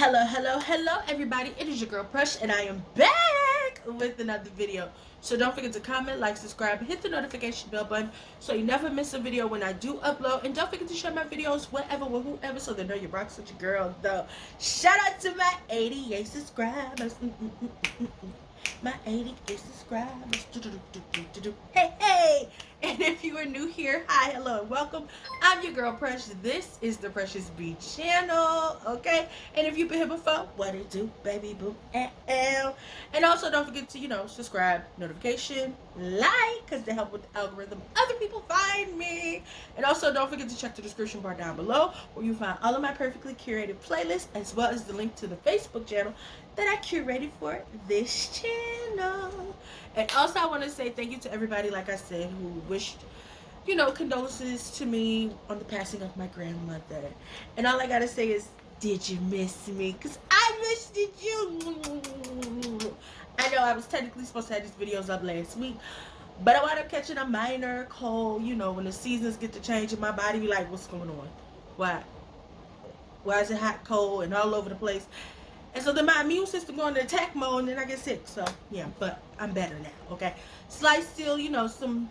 Hello, everybody. It is your girl Prush, and I am back with another video. So don't forget to comment, like, subscribe, and hit the notification bell button so you never miss a video when I do upload. And don't forget to share my videos wherever with whoever so they know you're rocks with your girl, though. Shout out to my 88 subscribers. My 88 subscribers. Hey. And if you are new here, hi, hello, and welcome. I'm your girl Prush. This is the Precious B channel, okay? And if you've been here before, what it do, baby boo? And also don't forget to, subscribe, notification, like, because they help with the algorithm. Other people find me. And also don't forget to check the description bar down below where you find all of my perfectly curated playlists as well as the link to the Facebook channel that I curated for this channel. And also I want to say thank you to everybody, like I said, who wished, condolences to me on the passing of my grandmother. And all I gotta say is, did you miss me? Because I missed you. I know I was technically supposed to have these videos up last week, but I wound up catching a minor cold. When the seasons get to change in my body, be like, what's going on? Why is it hot, cold, and all over the place? And so then my immune system go into attack mode and then I get sick. So yeah, but I'm better now, okay? Slight still, some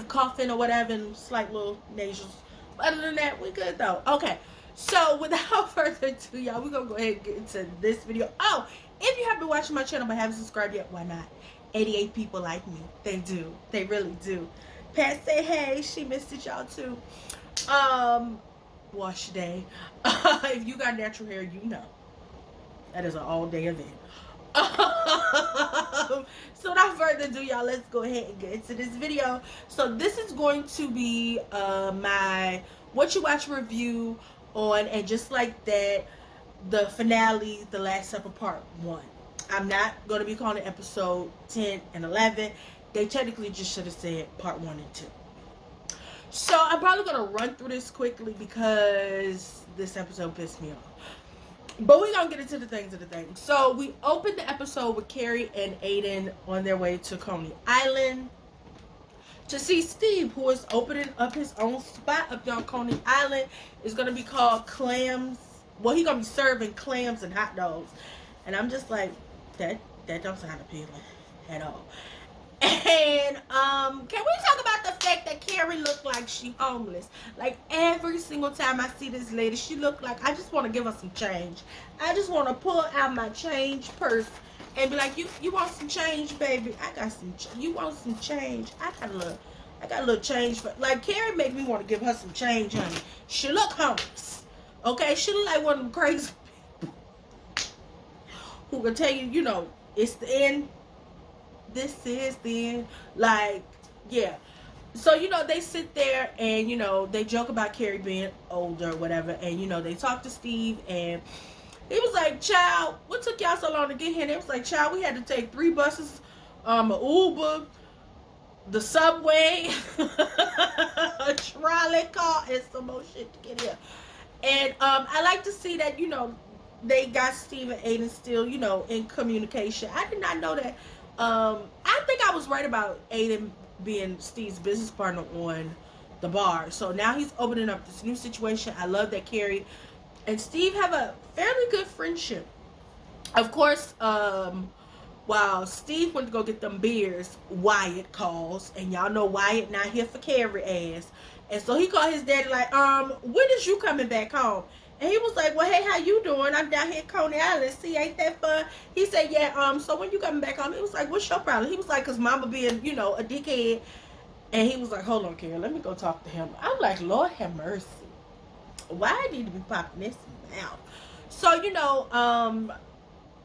coughing or whatever and slight little nasals. But other than that, we good though. Okay, so without further ado, y'all, we're gonna go ahead and get into this video. Oh, if you have been watching my channel but haven't subscribed yet, why not? 88 people like me. They do. They really do. Pat say hey, she missed it, y'all too. Wash day. If you got natural hair, you know. That is an all-day event. So without further ado, y'all, let's go ahead and get into this video. So this is going to be my What You Watch review on, and just like that, the finale, The Last Supper Part 1. I'm not going to be calling it episode 10 and 11. They technically just should have said part 1 and 2. So I'm probably going to run through this quickly because this episode pissed me off. But we're going to get into the things of the thing. So we opened the episode with Carrie and Aiden on their way to Coney Island to see Steve, who is opening up his own spot up there on Coney Island. It's going to be called Clams. Well, he's going to be serving clams and hot dogs. And I'm just like, that don't sound appealing at all. And can we talk about the fact that Carrie looked like she homeless? Like every single time I see this lady, she looked like, I just want to give her some change. I just want to pull out my change purse and be like, you want some change, baby? I got some. You want some change? I got a little change for. Like Carrie made me want to give her some change, honey. She look homeless, okay? She look like one of them crazy people who can tell you, it's the end. This is then, like, yeah. So, they sit there and, they joke about Carrie being older or whatever. And, they talk to Steve and he was like, child, what took y'all so long to get here? And it was like, child, we had to take 3 buses, an Uber, the subway, a trolley car, and some more shit to get here. And I like to see that, they got Steve and Aiden still, in communication. I did not know that. I think I was right about Aiden being Steve's business partner on the bar. So now he's opening up this new situation. I love that Carrie and Steve have a fairly good friendship. Of course, while Steve went to go get them beers, Wyatt calls. And y'all know Wyatt not here for Carrie ass. And so he called his daddy like, when is you coming back home? And he was like, well, hey, how you doing? I'm down here at Coney Island. See, ain't that fun? He said, yeah, so when you coming back home? He was like, what's your problem? He was like, because mama being, a dickhead. And he was like, hold on, Carrie, let me go talk to him. I'm like, Lord have mercy. Why I need to be popping this out? So,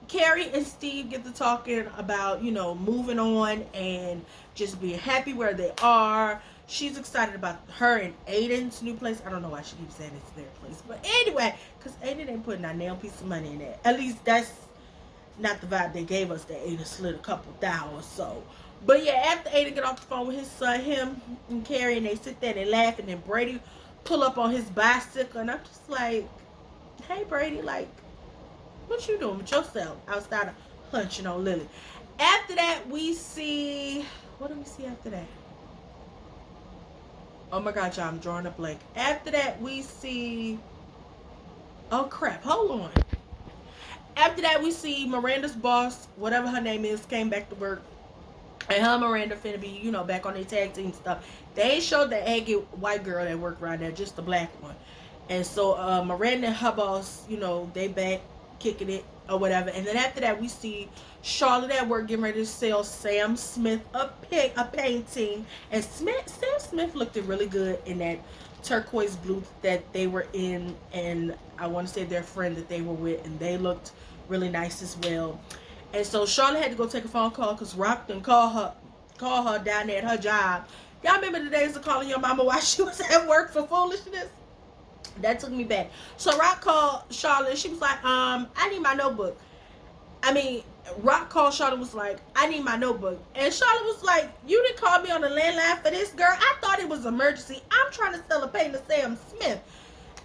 Carrie and Steve get to talking about, moving on and just being happy where they are. She's excited about her and Aiden's new place. I don't know why she keeps saying it's their place. But anyway, because Aiden ain't putting a nail piece of money in there. At least that's not the vibe they gave us, that Aiden slid a couple $1,000 or so. But yeah, after Aiden get off the phone with his son, him and Carrie, and they sit there and they laugh, and then Brady pull up on his bicycle. And I'm just like, hey, Brady, like, what you doing with yourself outside of hunching on Lily? After that, we see, what do we see after that? Oh my God, y'all, I'm drawing a blank. After that, we see, oh crap, hold on. After that, we see Miranda's boss, whatever her name is, came back to work. And her and Miranda finna be, you know, back on their tag team stuff. They ain't showed the aggy white girl that worked around there, just the black one. And so Miranda and her boss, you know, they back kicking it or whatever. And then after that, we see Charlotte at work getting ready to sell Sam Smith a painting. And Sam Smith looked really good in that turquoise blue that they were in. And I want to say their friend that they were with. And they looked really nice as well. And so Charlotte had to go take a phone call because Rock done call her down there at her job. Y'all remember the days of calling your mama while she was at work for foolishness? That took me back. So Rock called Charlotte and she was like, I need my notebook. Rock called Charlotte, was like, I need my notebook. And Charlotte was like, you didn't call me on the landline for this, girl. I thought it was an emergency. I'm trying to sell a painting to Sam Smith.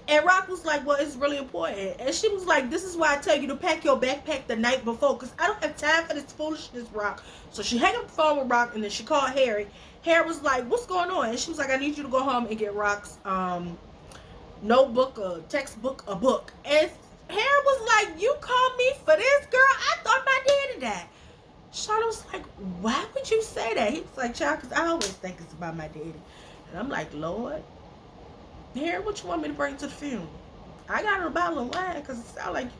And Rock was like, well, it's really important. And she was like, this is why I tell you to pack your backpack the night before, because I don't have time for this foolishness, Rock. So she hung up the phone with Rock, and then she called Harry. Harry was like, what's going on? And she was like, I need you to go home and get Rock's notebook, a textbook, a book. And Harry was like, you called me for this, girl? I thought my daddy died. Charlotte was like, why would you say that? He was like, child, because I always think it's about my daddy. And I'm like, Lord, Harry, what you want me to bring to the funeral? I got her a bottle of wine because it sounds like you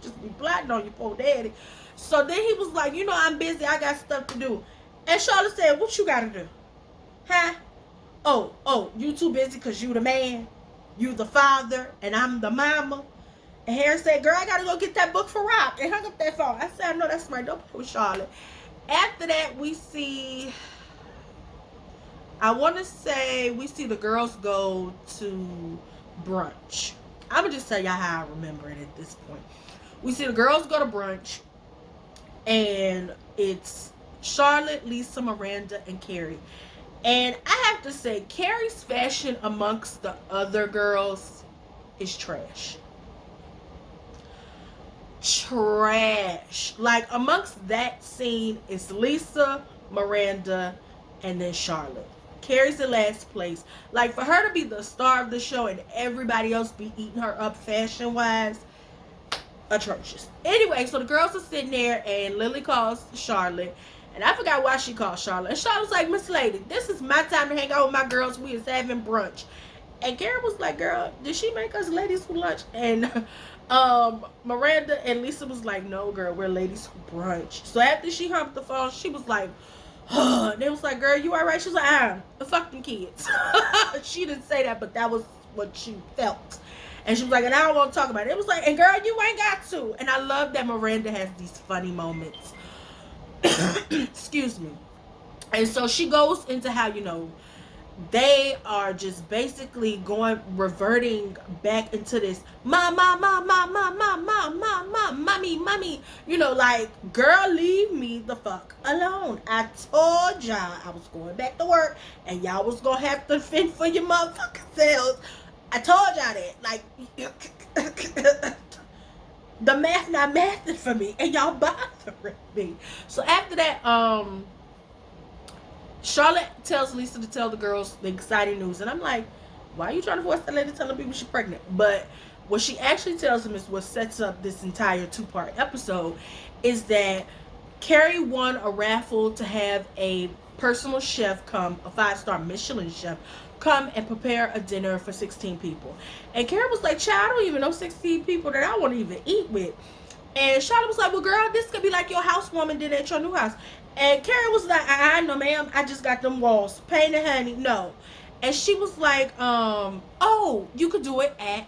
just be plotting on your poor daddy. So then he was like, you know, I'm busy. I got stuff to do. And Charlotte said, what you got to do? Huh? Oh, you too busy because you the man. You the father and I'm the mama. And Harry said, girl, I got to go get that book for Rock. And hung up that phone. I said, no, that's right. Don't play with Charlotte. After that, we see... I want to say we see the girls go to brunch. I'm going to just tell y'all how I remember it at this point. We see the girls go to brunch. And it's Charlotte, Lisa, Miranda, and Carrie. And I have to say, Carrie's fashion amongst the other girls is trash. Trash. Like, amongst that scene is Lisa, Miranda, and then Charlotte. Carrie's in last place. Like, for her to be the star of the show and everybody else be eating her up fashion-wise, atrocious. Anyway, so the girls are sitting there, and Lily calls Charlotte. And I forgot why she called Charlotte. And Charlotte was like, Miss Lady, this is my time to hang out with my girls. We is having brunch. And Karen was like, girl, did she make us ladies for lunch? And Miranda and Lisa was like, no, girl, we're ladies for brunch. So after she hung up the phone, she was like, they was like, girl, you all right? She was like, fuck them kids. She didn't say that, but that was what she felt. And she was like, and I don't want to talk about it. It was like, and girl, you ain't got to. And I love that Miranda has these funny moments. Excuse me. And so she goes into how, you know, they are just basically reverting back into this mommy, you know, like, girl, leave me the fuck alone. I told y'all I was going back to work and y'all was gonna have to fend for your motherfucking selves. I told y'all that. Like, the math not mathing for me and y'all bothering me. So after that, Charlotte tells Lisa to tell the girls the exciting news. And I'm like, why are you trying to force that lady telling people she's pregnant? But what she actually tells them is what sets up this entire 2-part episode is that Carrie won a raffle to have a personal chef come, a 5-star Michelin chef, come and prepare a dinner for 16 people. And Carrie was like, child, I don't even know 16 people that I want to even eat with. And Charlotte was like, well, girl, this could be like your housewarming dinner at your new house. And Carrie was like, no, ma'am, I just got them walls painted, honey. No. And she was like, oh, you could do it at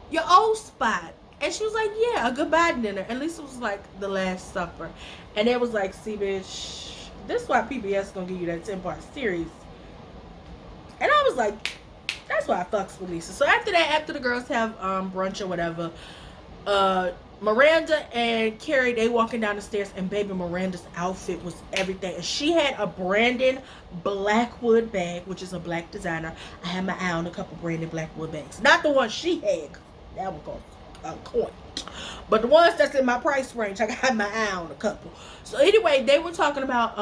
your old spot. And she was like, yeah, a goodbye dinner. And Lisa was like, the Last Supper. And it was like, see, bitch, this is why PBS gonna give you that 10-part series. And I was like, that's why I fucks with Lisa. So after that, after the girls have brunch or whatever, Miranda and Carrie, they walking down the stairs, and baby, Miranda's outfit was everything. And she had a Brandon Blackwood bag, which is a black designer. I had my eye on a couple Brandon Blackwood bags. Not the one she had. That was a coin. But the ones that's in my price range, I got my eye on a couple. So anyway, they were talking about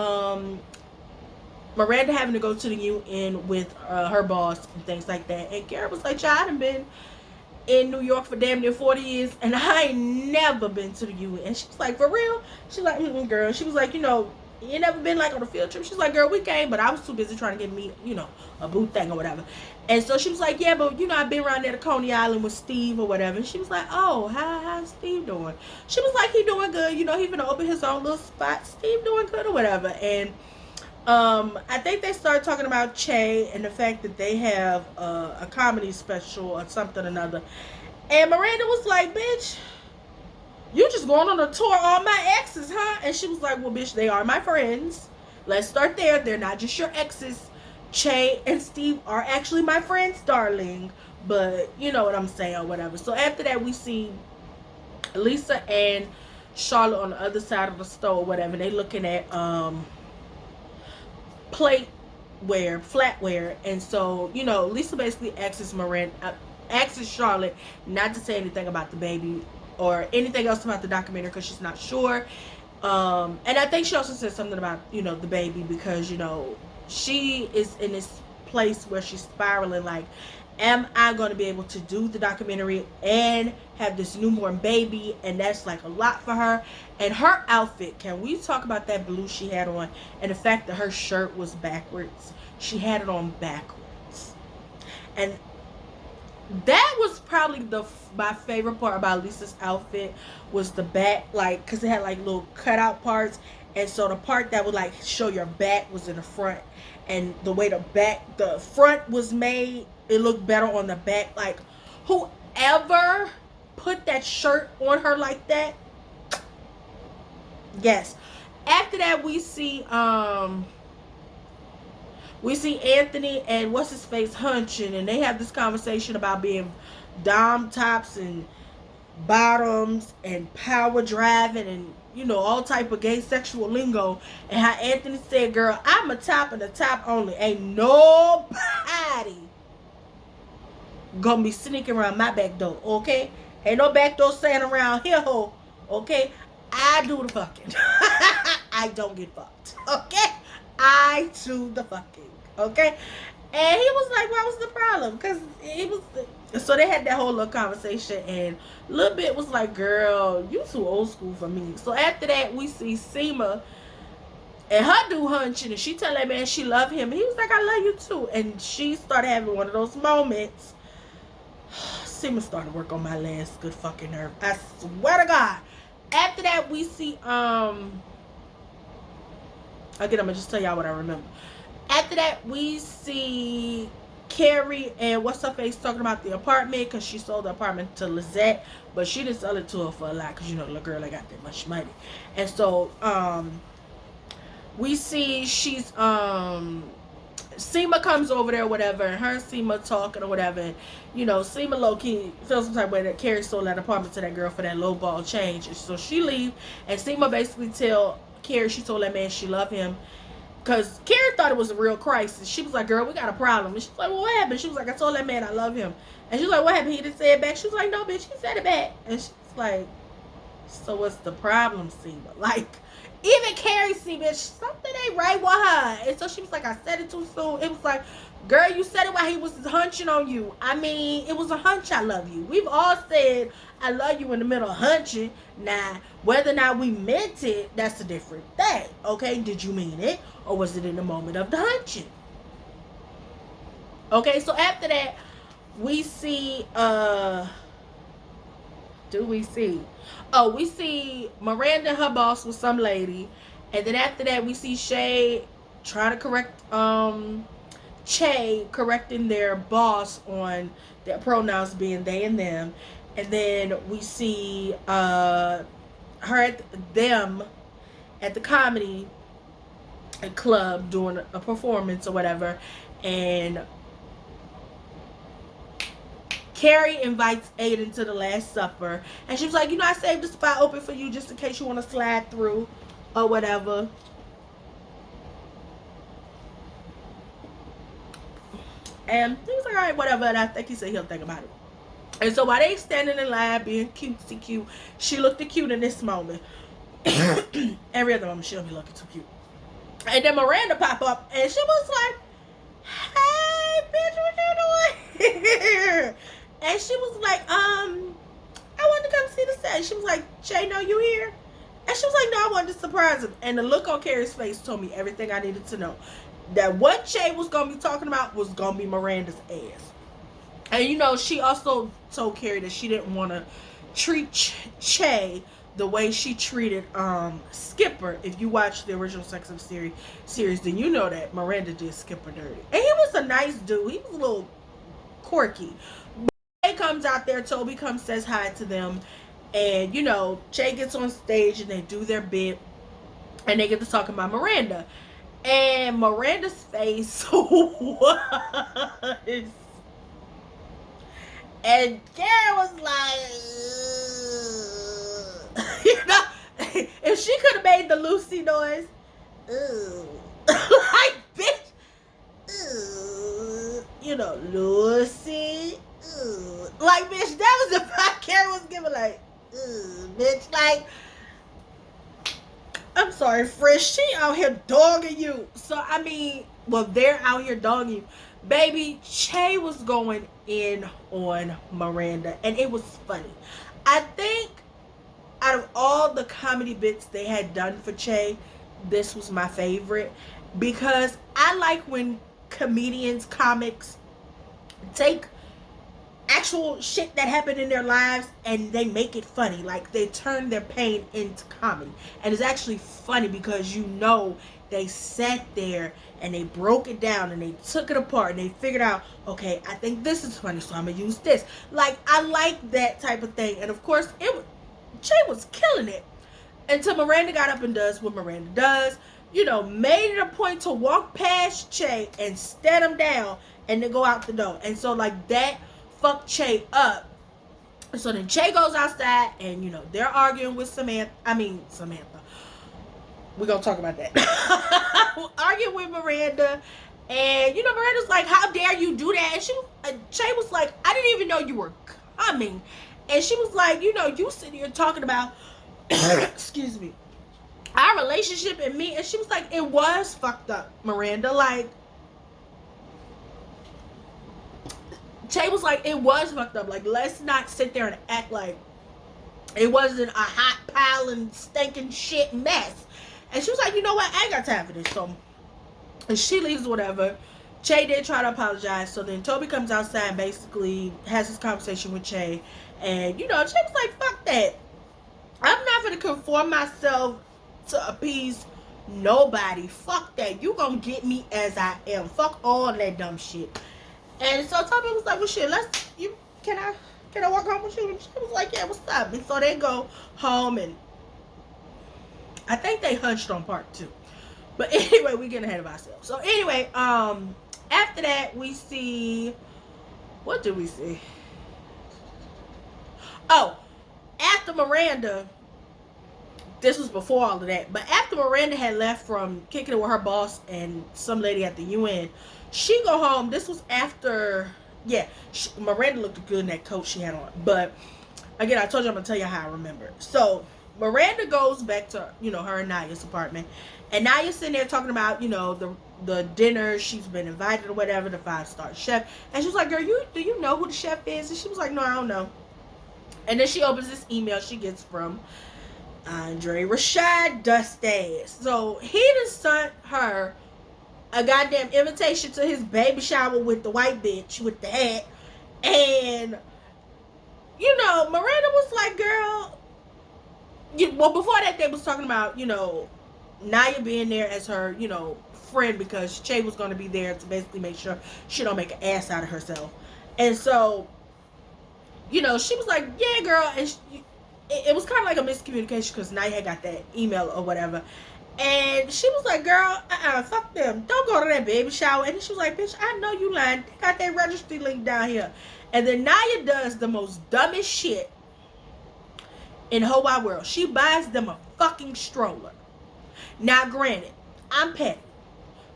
Miranda having to go to the UN with her boss and things like that. And Carrie was like, child, I done been in New York for damn near 40 years, and I ain't never been to the UN. And she was like, for real? She's like, girl. She was like, you know, you never been like on a field trip? She's like, girl, we came, but I was too busy trying to get me, you know, a boot thing or whatever. And so she was like, yeah, but you know, I've been around there to Coney Island with Steve or whatever. And she was like, oh, how's Steve doing? She was like, he doing good. You know, he gonna open his own little spot. Steve doing good or whatever. And I think they started talking about Che and the fact that they have a comedy special or something or another. And Miranda was like, bitch, you just going on a tour all my exes, huh? And she was like, well, bitch, they are my friends. Let's start there. They're not just your exes. Che and Steve are actually my friends, darling. But you know what I'm saying or whatever. So after that, we see Lisa and Charlotte on the other side of the store or whatever. They looking at flatware. And so, you know, Lisa basically asks Charlotte not to say anything about the baby or anything else about the documentary because she's not sure. And I think she also said something about, you know, the baby because, you know, she is in this place where she's spiraling like, am I going to be able to do the documentary and have this newborn baby? And that's like a lot for her. And her outfit, can we talk about that blue she had on and the fact that her shirt was backwards? She had it on backwards. And that was probably my favorite part about Lisa's outfit was the back, like, because it had like little cutout parts. And so the part that would like show your back was in the front. And the way the front was made, it looked better on the back. Like, whoever put that shirt on her like that, yes. After that, we see Anthony and what's his face hunching, and they have this conversation about being dom tops and bottoms and power driving and, you know, all type of gay sexual lingo. And how Anthony said, girl, I'm a top and a top only. Ain't nobody gonna be sneaking around my back door, okay? Ain't no back door standing around here, ho, okay? I do the fucking. I don't get fucked, okay? I do the fucking, okay? And he was like, what was the problem? Because it was, so they had that whole little conversation, and Lil Bit was like, girl, you too old school for me. So after that, we see Seema and her dude hunching, and she tell that man she love him. And he was like, I love you too. And she started having one of those moments. Seema started to work on my last good fucking nerve. I swear to God. After that, we see, again, I'm going to just tell y'all what I remember. After that, we see Carrie and what's her face talking about the apartment because she sold the apartment to Lizette, but she didn't sell it to her for a lot because, you know, the girl ain't got that much money. And so we see she's Seema comes over there or whatever, and her and Seema talking or whatever, and, you know, Seema low-key feels some type of way that Carrie sold that apartment to that girl for that low ball change. And so she leave, and Seema basically tell Carrie she told that man she loved him. Because Carrie thought it was a real crisis. She was like, girl, we got a problem. And she's like, well, what happened? She was like, I told that man I love him. And she was like, what happened? He didn't say it back. She was like, no, bitch, he said it back. And she's like, so what's the problem, Seema? Like, even Carrie see, bitch, something ain't right with her. And so she was like, I said it too soon. It was like, girl, you said it while he was hunching on you. I mean, it was a hunch, I love you. We've all said, I love you in the middle of hunching. Now, whether or not we meant it, that's a different thing. Okay, did you mean it? Or was it in the moment of the hunching? Okay, so after that, we see, we see Miranda and her boss with some lady. And then after that, we see Shay trying to correct, Che correcting their boss on their pronouns being they and them. And then we see them at the comedy club doing a performance or whatever, and Carrie invites Aiden to the Last Supper, and she was like, you know, I saved the spot open for you just in case you want to slide through or whatever. And he was like, all right, whatever. And I think he said he'll think about it. And so while they standing in line being cutesy cute, she looked cute in this moment. Every other moment she'll be looking too cute. And then Miranda pop up, and she was like, hey, bitch, what you doing here? And she was like, I wanted to come see the set. She was like, Che, no, you here? And she was like, no, I wanted to surprise him. And the look on Carrie's face told me everything I needed to know. That what Che was going to be talking about was going to be Miranda's ass. And, you know, she also told Carrie that she didn't want to treat Che the way she treated Skipper. If you watch the original Sex and the series, then you know that Miranda did Skipper dirty. And he was a nice dude. He was a little quirky. Che comes out there, Toby comes, says hi to them, and you know, Che gets on stage and they do their bit, and they get to talking about Miranda, and Miranda's face was, and Karen was like, you know, if she could have made the Lucy noise, like bitch, you know, Lucy. Like, bitch, that was the vibe Karen was giving, like, bitch, like, I'm sorry, Frisch, she out here dogging you. So, I mean, well, they're out here dogging you. Baby, Che was going in on Miranda, and it was funny. I think out of all the comedy bits they had done for Che, this was my favorite, because I like when comedians, comics, take actual shit that happened in their lives and they make it funny. Like, they turn their pain into comedy, and it's actually funny because you know they sat there and they broke it down and they took it apart and they figured out, okay, I think this is funny, so I'm gonna use this. Like, I like that type of thing. And of course, Che was killing it until Miranda got up and does what Miranda does, you know, made it a point to walk past Che and stare him down and then go out the door. And so, like, that fucked Che up. So then Che goes outside and, you know, they're arguing with Samantha. We're gonna talk about that. Arguing with Miranda. And, you know, Miranda's like, how dare you do that? And Che was like, I didn't even know you were coming. And she was like, you know, you sitting here talking about, excuse me, our relationship and me. And she was like, it was fucked up, Miranda. Like, Che was like, it was fucked up. Like, let's not sit there and act like it wasn't a hot pile and stinking shit mess. And she was like, you know what? I ain't got time for this. So, and she leaves, whatever. Che did try to apologize. So then Toby comes outside and basically has this conversation with Che. And, you know, Che was like, fuck that. I'm not going to conform myself to appease nobody. Fuck that. You gonna get me as I am. Fuck all that dumb shit. And so Toby was like, well, shit, can I walk home with you? And she was like, yeah, what's up? And so they go home, and I think they hunched on part 2. But anyway, we're getting ahead of ourselves. So anyway, after that, we see, what did we see? Oh, after Miranda, this was before all of that, but after Miranda had left from kicking it with her boss and some lady at the UN, she go home. This was after, yeah, Miranda looked good in that coat she had on. But again, I told you I'm gonna tell you how I remember. So Miranda goes back to, you know, her and Naya's apartment, and Naya's sitting there talking about, you know, the dinner she's been invited or whatever, the 5-star chef. And she was like, girl, do you know who the chef is? And she was like, no, I don't know. And then she opens this email she gets from Andre Rashad Dusty. So he just sent her a goddamn invitation to his baby shower with the white bitch with the hat. And, you know, Miranda was like, girl, well, before that, they was talking about, you know, Naya being there as her, you know, friend, because Che was going to be there to basically make sure she don't make an ass out of herself. And so, you know, she was like, yeah, girl. And it was kind of like a miscommunication because Naya had got that email or whatever. And she was like, girl, fuck them. Don't go to that baby shower. And she was like, bitch, I know you lying. They got that registry link down here. And then Naya does the most dumbest shit in the whole wide world. She buys them a fucking stroller. Now, granted, I'm petty.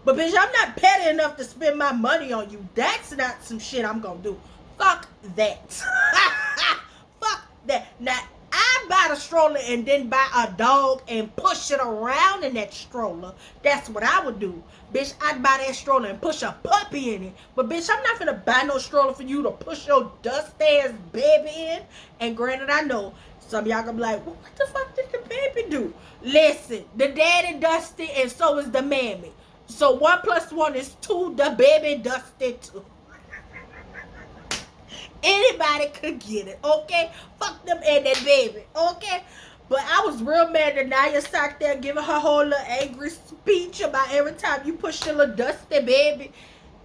But, bitch, I'm not petty enough to spend my money on you. That's not some shit I'm going to do. Fuck that. Fuck that. Now, I I'd buy the stroller and then buy a dog and push it around in that stroller. That's what I would do. Bitch, I'd buy that stroller and push a puppy in it. But bitch, I'm not gonna buy no stroller for you to push your dust ass baby in. And granted, I know some of y'all gonna be like, well, what the fuck did the baby do? Listen, the daddy dusty and so is the mammy. So 1 + 1 is 2. The baby dusty too. Anybody could get it, okay? Fuck them and that baby, okay? But I was real mad that Naya sat there giving her whole little angry speech about every time you push your little dusty baby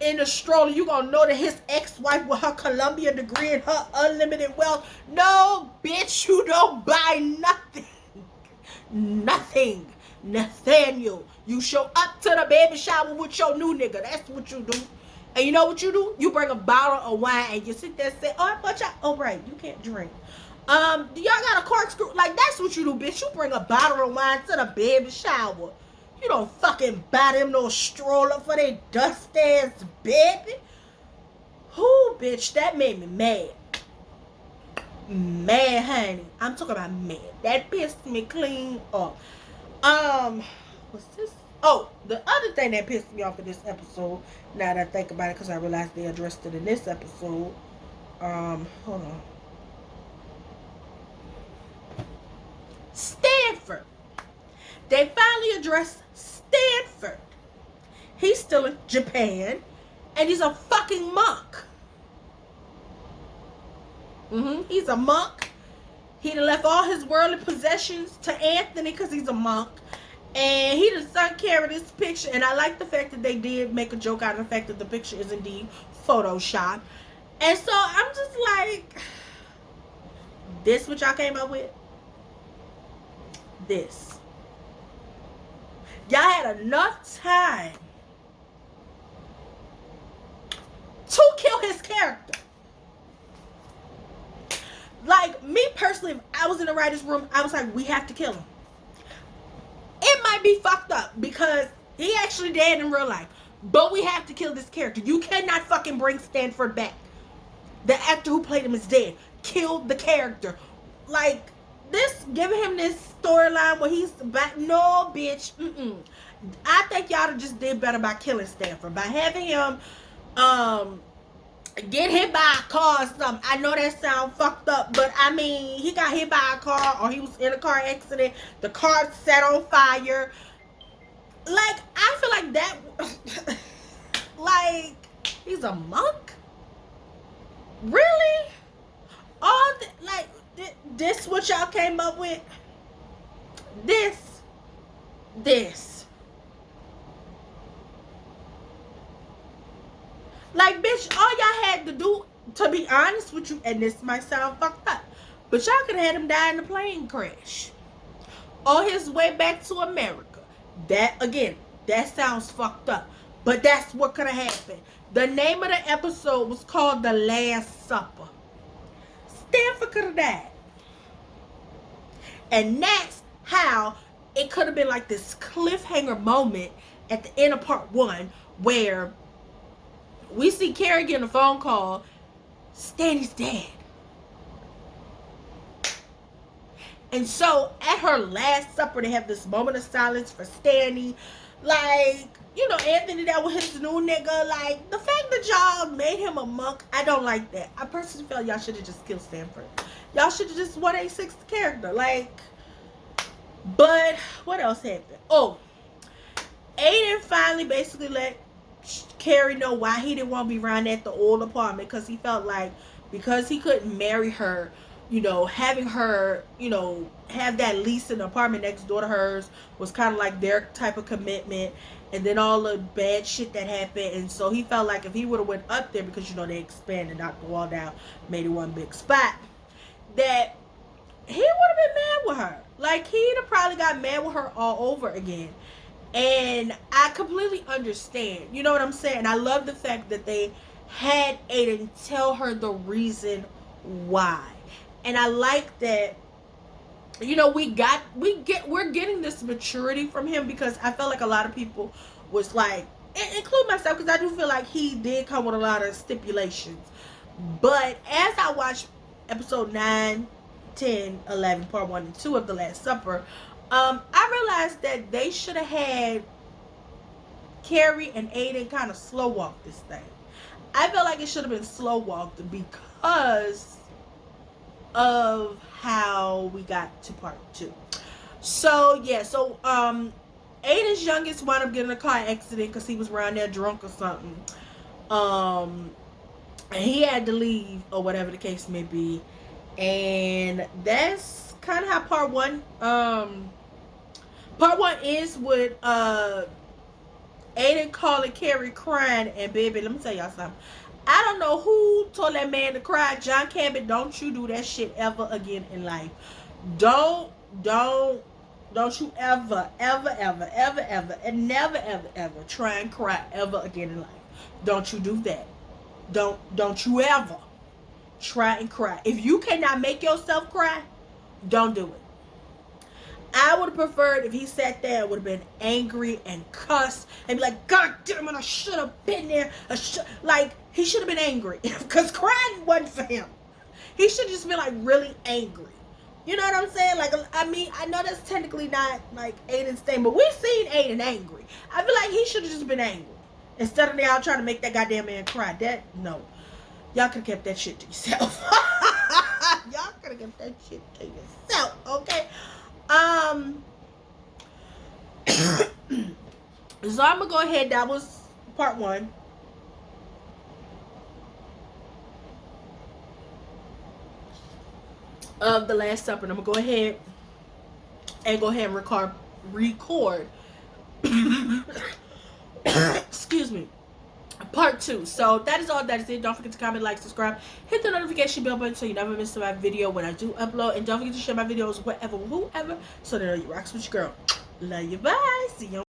in the stroller, you gonna know that his ex-wife with her Columbia degree and her unlimited wealth. No, bitch, you don't buy nothing. Nothing. Nathaniel, you show up to the baby shower with your new nigga. That's what you do. And you know what you do? You bring a bottle of wine and you sit there and say, oh, but y'all, oh, right, you can't drink. Y'all got a corkscrew? Like, that's what you do, bitch. You bring a bottle of wine to the baby shower. You don't fucking buy them no stroller for their dust ass baby. Whoo, bitch, that made me mad. Mad, honey. I'm talking about mad. That pissed me clean off. What's this? Oh, the other thing that pissed me off in this episode, now that I think about it, because I realized they addressed it in this episode. Hold on. Stanford. They finally addressed Stanford. He's still in Japan, and he's a fucking monk. He's a monk. He done left all his worldly possessions to Anthony because he's a monk. And he done sun carried this picture. And I like the fact that they did make a joke out of the fact that the picture is indeed Photoshop. And so I'm just like, this what y'all came up with? This. Y'all had enough time to kill his character. Like, me personally, if I was in the writer's room, I was like, we have to kill him. It might be fucked up because he actually dead in real life. But we have to kill this character. You cannot fucking bring Stanford back. The actor who played him is dead. Kill the character. Like, this, giving him this storyline where he's back. No, bitch. I think y'all just did better by killing Stanford. By having him, get hit by a car or something. I know that sounds fucked up, but I mean, he got hit by a car or he was in a car accident. The car set on fire. Like, I feel like that, like, he's a monk? Really? All the, like, this what y'all came up with? This. Like, bitch, all y'all had to do, to be honest with you, and this might sound fucked up, but y'all could have had him die in a plane crash on his way back to America. That, again, that sounds fucked up, but that's what could have happened. The name of the episode was called The Last Supper. Stanford could have died. And that's how it could have been like this cliffhanger moment at the end of part 1 where we see Carrie getting a phone call. Stanny's dead. And so at her last supper, they have this moment of silence for Stanny. Like, you know, Anthony that was his new nigga. Like, the fact that y'all made him a monk, I don't like that. I personally felt y'all should have just killed Stanford. Y'all should have just 186 the character. Like, but what else happened? Oh, Aiden finally basically let Carrie know why he didn't want to be around at the old apartment, because he felt like because he couldn't marry her, you know, having her, you know, have that lease in the apartment next door to hers was kind of like their type of commitment. And then all the bad shit that happened, and so he felt like if he would have went up there, because you know they expanded, knocked the wall down, made it one big spot, that he would have been mad with her. Like, he'd have probably got mad with her all over again. And I completely understand. You know what I'm saying? I love the fact that they had Aiden tell her the reason why. And I like that, you know, we're getting this maturity from him, because I felt like a lot of people was like, include myself, because I do feel like he did come with a lot of stipulations. But as I watched episode 9, 10, 11, part 1 and 2 of The Last Supper, I realized that they should have had Carrie and Aiden kind of slow walk this thing. I feel like it should have been slow walked because of how we got to part 2. So yeah, so Aiden's youngest wound up getting in a car accident because he was around there drunk or something. And he had to leave or whatever the case may be. And that's kind of how part 1 is with Aiden calling Carrie crying. And baby, let me tell y'all something. I don't know who told that man to cry. John Cabot, don't you do that shit ever again in life. Don't you ever, and never, ever try and cry ever again in life. Don't you do that. Don't you ever try and cry. If you cannot make yourself cry, don't do it. I would have preferred if he sat there, would have been angry and cussed and be like, God damn it, I should have been there. Like, he should have been angry because crying wasn't for him. He should just been like really angry. You know what I'm saying? Like, I mean, I know that's technically not like Aiden's thing, but we've seen Aiden angry. I feel like he should have just been angry instead of y'all trying to make that goddamn man cry. No. Y'all could have kept that shit to yourself. Y'all could have kept that shit to yourself, okay? So I'm gonna go ahead. That was part 1. Of The Last Supper. And I'm gonna go ahead and record excuse me, part 2. So that is all. That is it. Don't forget to comment, like, subscribe, hit the notification bell button so you never miss my video when I do upload, and don't forget to share my videos wherever, whoever, so that you rocks with your girl. Love you. Bye. See you.